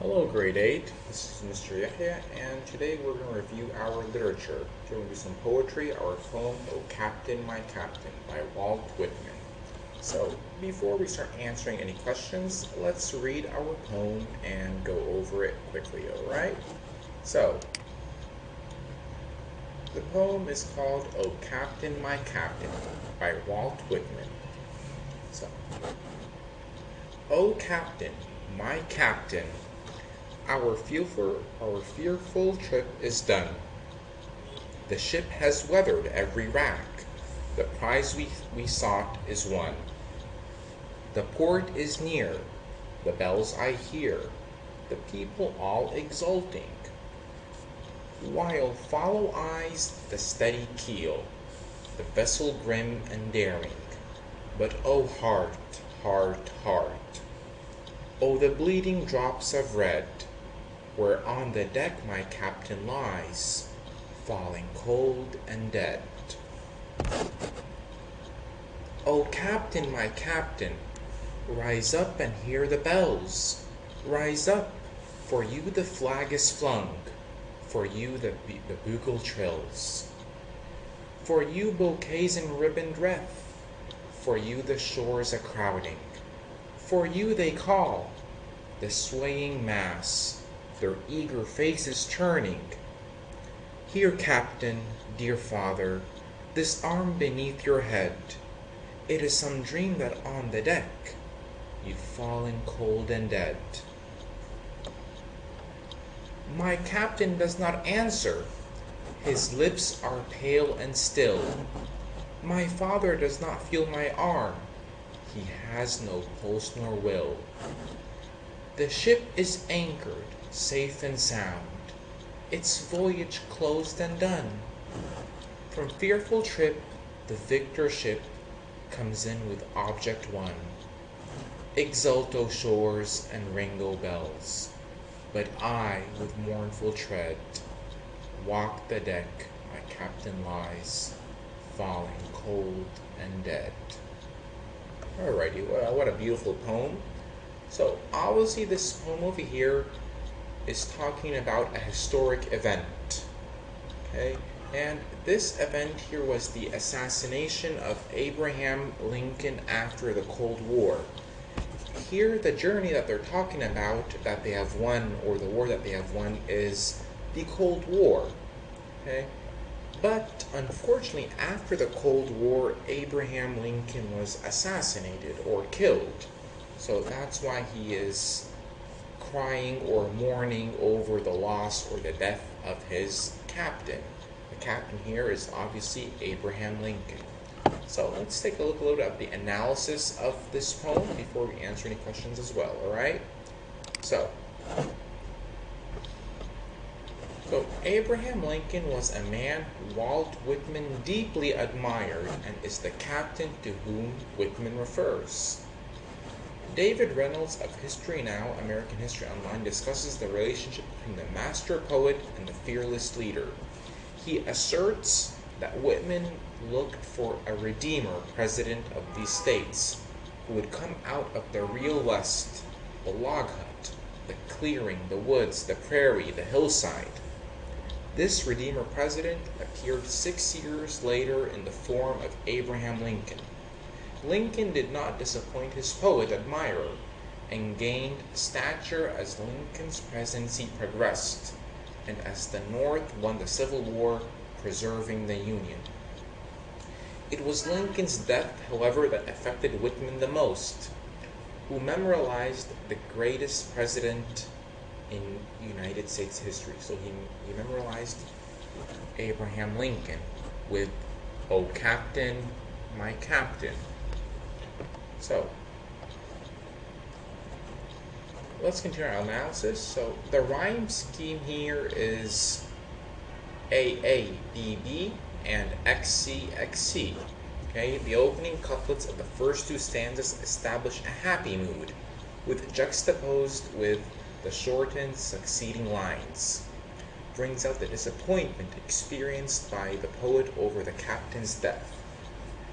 Hello, grade 8. This is Mr. Yahya, and today we're going to review our literature. Today we're going to do some poetry, our poem, O Captain, My Captain, by Walt Whitman. So, before we start answering any questions, let's read our poem and go over it quickly, alright? So, the poem is called O Captain, My Captain, by Walt Whitman. So, O Captain, my Captain, our fearful trip is done. The ship has weathered every rack. The prize we sought is won. The port is near. The bells I hear. The people all exulting. While follow eyes the steady keel, the vessel grim and daring. But oh heart, heart, heart, oh the bleeding drops of red, where on the deck my captain lies, falling cold and dead. O captain, my captain, rise up and hear the bells. Rise up, for you the flag is flung, for you the bugle trills. For you bouquets and ribboned wreath, for you the shores a crowding. For you they call, the swaying mass, their eager faces turning. Here, captain, dear father, this arm beneath your head. It is some dream that on the deck you've fallen cold and dead. My captain does not answer. His lips are pale and still. My father does not feel my arm. He has no pulse nor will. The ship is anchored, safe and sound, its voyage closed and done. From fearful trip, the victor ship comes in with object won. Exult, O shores, and ring, O bells, but I, with mournful tread, walk the deck, my captain lies, falling cold and dead. Alrighty, what a beautiful poem. So obviously this poem over here is talking about a historic event, okay? And this event here was the assassination of Abraham Lincoln after the Cold War. Here, the journey that they're talking about that they have won, or the war that they have won, is the Cold War, okay? But unfortunately, after the Cold War, Abraham Lincoln was assassinated or killed. So that's why he is crying or mourning over the loss or the death of his captain. The captain here is obviously Abraham Lincoln. So let's take a look a little bit at the analysis of this poem before we answer any questions as well, alright? So Abraham Lincoln was a man Walt Whitman deeply admired and is the captain to whom Whitman refers. David Reynolds of History Now, American History Online, discusses the relationship between the master poet and the fearless leader. He asserts that Whitman looked for a redeemer president of these states who would come out of the real West, the log hut, the clearing, the woods, the prairie, the hillside. This redeemer president appeared 6 years later in the form of Abraham Lincoln. Lincoln did not disappoint his poet admirer and gained stature as Lincoln's presidency progressed and as the North won the Civil War, preserving the Union. It was Lincoln's death, however, that affected Whitman the most, who memorialized the greatest president in United States history. So he memorialized Abraham Lincoln with, "O Captain, my Captain." So, let's continue our analysis. So, the rhyme scheme here is AA, BB, and XC, XC. Okay, the opening couplets of the first two stanzas establish a happy mood, with juxtaposed with the shortened succeeding lines. Brings out the disappointment experienced by the poet over the captain's death.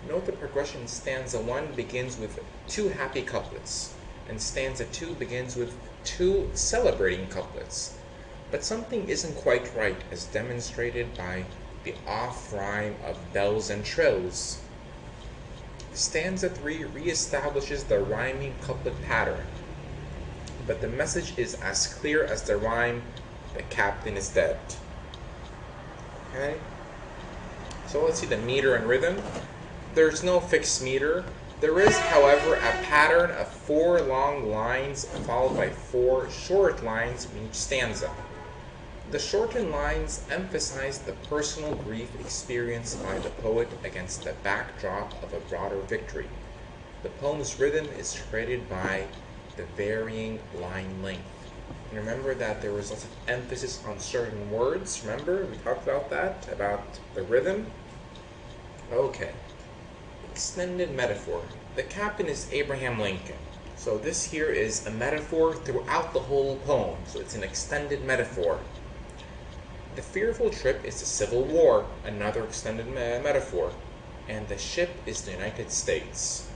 Note the progression in stanza 1 begins with two happy couplets, and stanza 2 begins with 2 celebrating couplets. But something isn't quite right, as demonstrated by the off-rhyme of bells and trills. Stanza 3 reestablishes the rhyming couplet pattern, but the message is as clear as the rhyme, "The captain is dead." Okay? So let's see the meter and rhythm. There's no fixed meter. There is, however, a pattern of 4 long lines followed by 4 short lines in each stanza. The shortened lines emphasize the personal grief experienced by the poet against the backdrop of a broader victory. The poem's rhythm is created by the varying line length. And remember that there was lots of emphasis on certain words. Remember, we talked about that, about the rhythm. Okay. Extended metaphor. The captain is Abraham Lincoln. So this here is a metaphor throughout the whole poem. So it's an extended metaphor. The fearful trip is the Civil War, another extended metaphor. And the ship is the United States.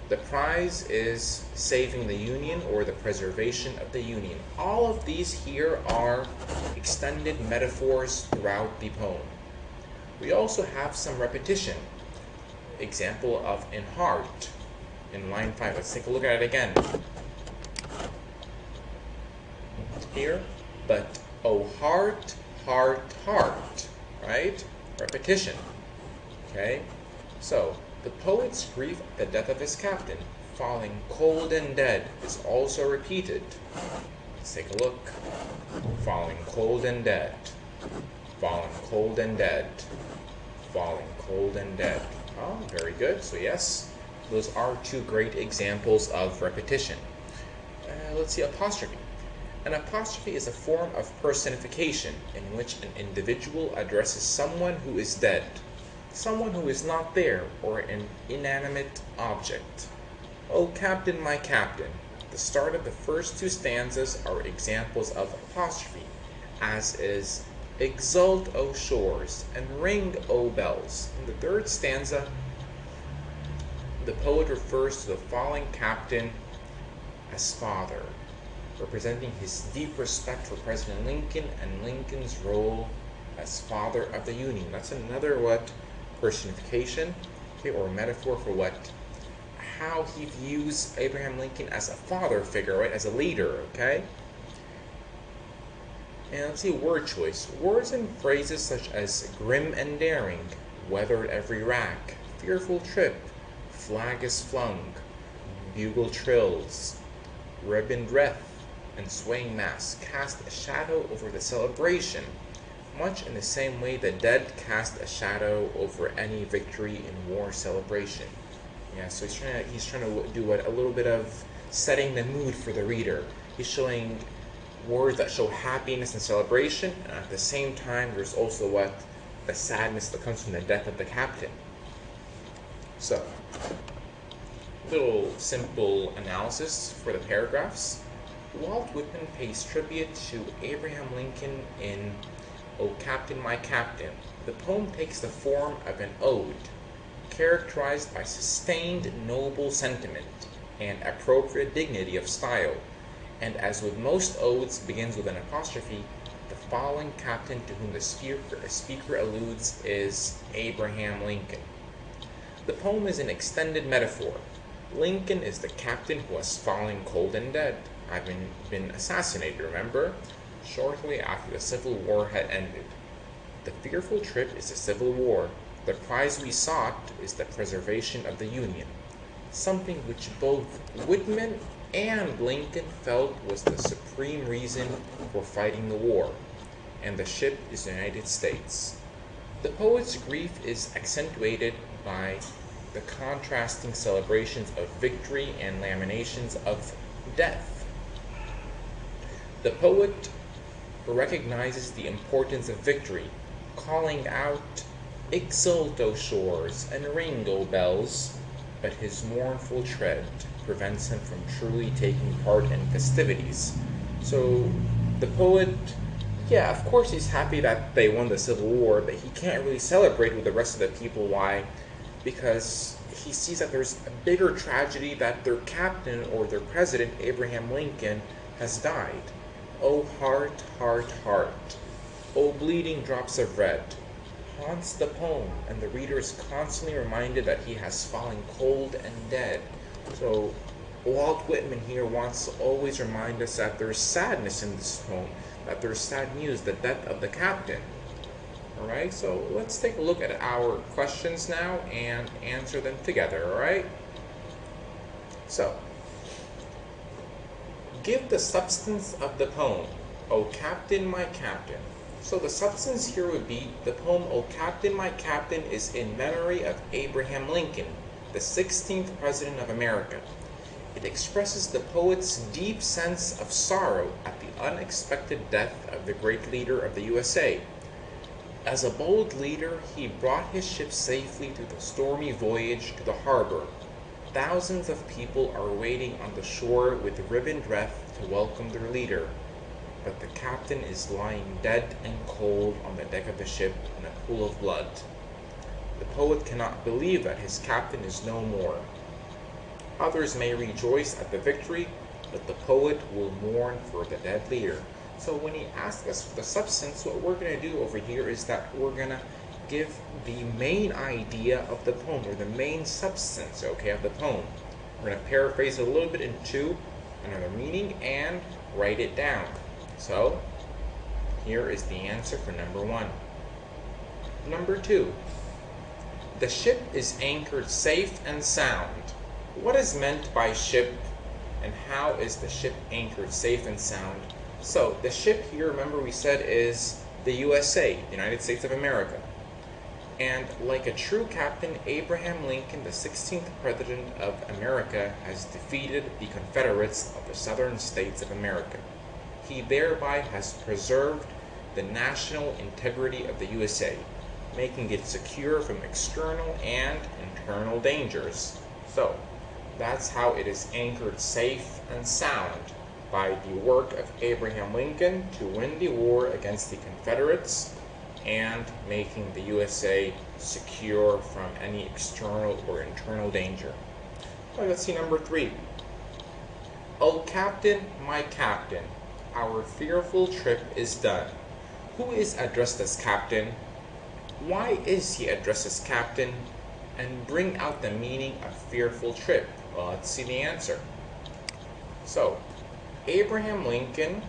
The prize is saving the Union or the preservation of the Union. All of these here are extended metaphors throughout the poem. We also have some repetition. Example of "in heart" in line 5. Let's take a look at it again. Here, but "oh heart, heart, heart," right? Repetition. Okay? So, the poet's grief at the death of his captain, falling cold and dead, is also repeated. Let's take a look. Falling cold and dead. Falling cold and dead. Falling cold and dead. Oh, very good. So yes, those are 2 great examples of repetition. Let's see, apostrophe. An apostrophe is a form of personification in which an individual addresses someone who is dead, someone who is not there, or an inanimate object. "Oh, captain, my captain." The start of the first 2 stanzas are examples of apostrophe, as is "exult, O shores," and "ring, O bells." In the 3rd stanza, the poet refers to the fallen captain as father, representing his deep respect for President Lincoln and Lincoln's role as father of the Union. That's another personification, okay, or metaphor for how he views Abraham Lincoln as a father figure, right, as a leader, okay? And let's see word choice. Words and phrases such as "grim and daring," "weathered every rack," "fearful trip," "flag is flung," "bugle trills," "ribboned wreath," and "swaying mass" cast a shadow over the celebration, much in the same way the dead cast a shadow over any victory in war celebration. Yeah, so he's trying to do a little bit of setting the mood for the reader. He's showing words that show happiness and celebration, and at the same time there's also the sadness that comes from the death of the captain. So, little simple analysis for the paragraphs. Walt Whitman pays tribute to Abraham Lincoln in "O Captain, My Captain." The poem takes the form of an ode, characterized by sustained noble sentiment and appropriate dignity of style, and as with most odes begins with an apostrophe. The fallen captain to whom the speaker alludes is Abraham Lincoln. The poem is an extended metaphor. Lincoln is the captain who has fallen cold and dead, having been assassinated, remember, shortly after the Civil War had ended. The fearful trip is the Civil War. The prize we sought is the preservation of the Union, something which both Whitman and Lincoln felt was the supreme reason for fighting the war, and the ship is the United States. The poet's grief is accentuated by the contrasting celebrations of victory and lamentations of death. The poet recognizes the importance of victory, calling out, "Exult, O shores, and ring, O bells," but his mournful tread prevents him from truly taking part in festivities. So the poet, yeah, of course he's happy that they won the Civil War, but he can't really celebrate with the rest of the people. Why? because he sees that there's a bigger tragedy, that their captain or their president, Abraham Lincoln, has died. Oh heart, heart, heart, oh bleeding drops of red, haunts the poem, and the reader is constantly reminded that he has fallen cold and dead. So Walt Whitman here wants to always remind us that there's sadness in this poem, that there's sad news, the death of the captain. Alright, so let's take a look at our questions now and answer them together, alright? So, give the substance of the poem, O Captain, My Captain. So the substance here would be, the poem O Captain, My Captain is in memory of Abraham Lincoln, the 16th President of America. It expresses the poet's deep sense of sorrow at the unexpected death of the great leader of the USA. As a bold leader, he brought his ship safely through the stormy voyage to the harbor. Thousands of people are waiting on the shore with ribboned wreath to welcome their leader. But the captain is lying dead and cold on the deck of the ship in a pool of blood. The poet cannot believe that his captain is no more. Others may rejoice at the victory, but the poet will mourn for the dead leader. So when he asks us for the substance, what we're going to do over here is that we're going to give the main idea of the poem, or the main substance, okay, of the poem. We're going to paraphrase it a little bit into another meaning and write it down. So here is the answer for number 1. Number 2. The ship is anchored safe and sound. What is meant by ship, and how is the ship anchored safe and sound? So the ship here, remember we said, is the USA, the United States of America. And like a true captain, Abraham Lincoln, the 16th President of America, has defeated the Confederates of the southern states of America. He thereby has preserved the national integrity of the USA, making it secure from external and internal dangers. So that's how it is anchored safe and sound, by the work of Abraham Lincoln to win the war against the Confederates and making the USA secure from any external or internal danger. Right, let's see number 3. O Captain, my Captain, our fearful trip is done. Who is addressed as Captain? Why is he addressed as Captain? And bring out the meaning of fearful trip. Well, let's see the answer. So, Abraham Lincoln,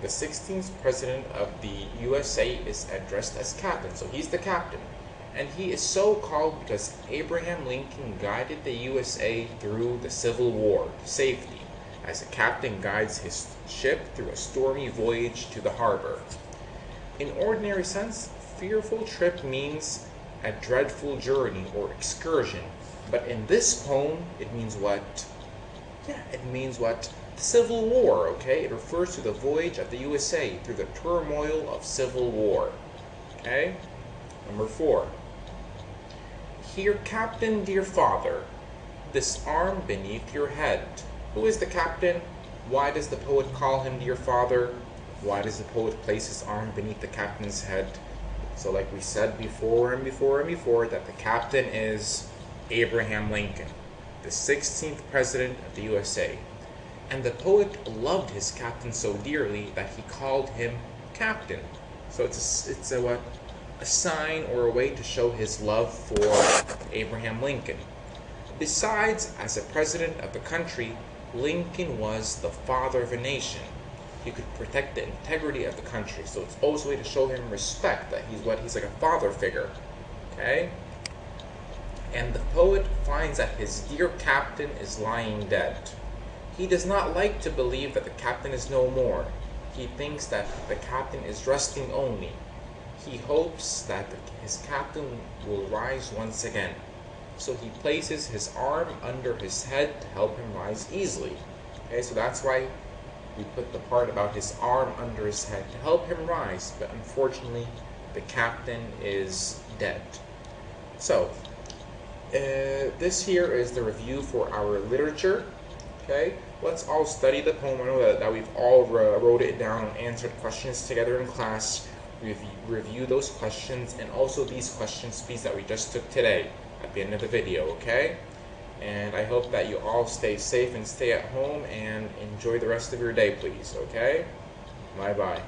the 16th President of the USA, is addressed as Captain. So he's the captain. And he is so called because Abraham Lincoln guided the USA through the Civil War to safety, as a captain guides his ship through a stormy voyage to the harbor. In ordinary sense, fearful trip means a dreadful journey or excursion. But in this poem, it means what? Yeah, it means what? Civil War, okay? It refers to the voyage of the USA through the turmoil of Civil War. Okay? Number 4. Here, Captain, dear father, this arm beneath your head. Who is the captain? Why does the poet call him dear father? Why does the poet place his arm beneath the captain's head? So like we said before and before and before, that the captain is Abraham Lincoln, the 16th President of the USA. And the poet loved his captain so dearly that he called him Captain. So it's a sign or a way to show his love for Abraham Lincoln. Besides, as a president of the country, Lincoln was the father of a nation. He could protect the integrity of the country. So it's also a way to show him respect, that he's like a father figure. Okay? And the poet finds that his dear captain is lying dead. He does not like to believe that the captain is no more. He thinks that the captain is resting only. He hopes that his captain will rise once again. So he places his arm under his head to help him rise easily. Okay, so that's why we put the part about his arm under his head to help him rise. But unfortunately, the captain is dead. So, this here is the review for our literature. Okay, let's all study the poem. I know that we've all wrote it down and answered questions together in class. Review those questions and also these questions piece that we just took today. at the end of the video, okay? And I hope that you all stay safe and stay at home and enjoy the rest of your day, please, okay? Bye-bye.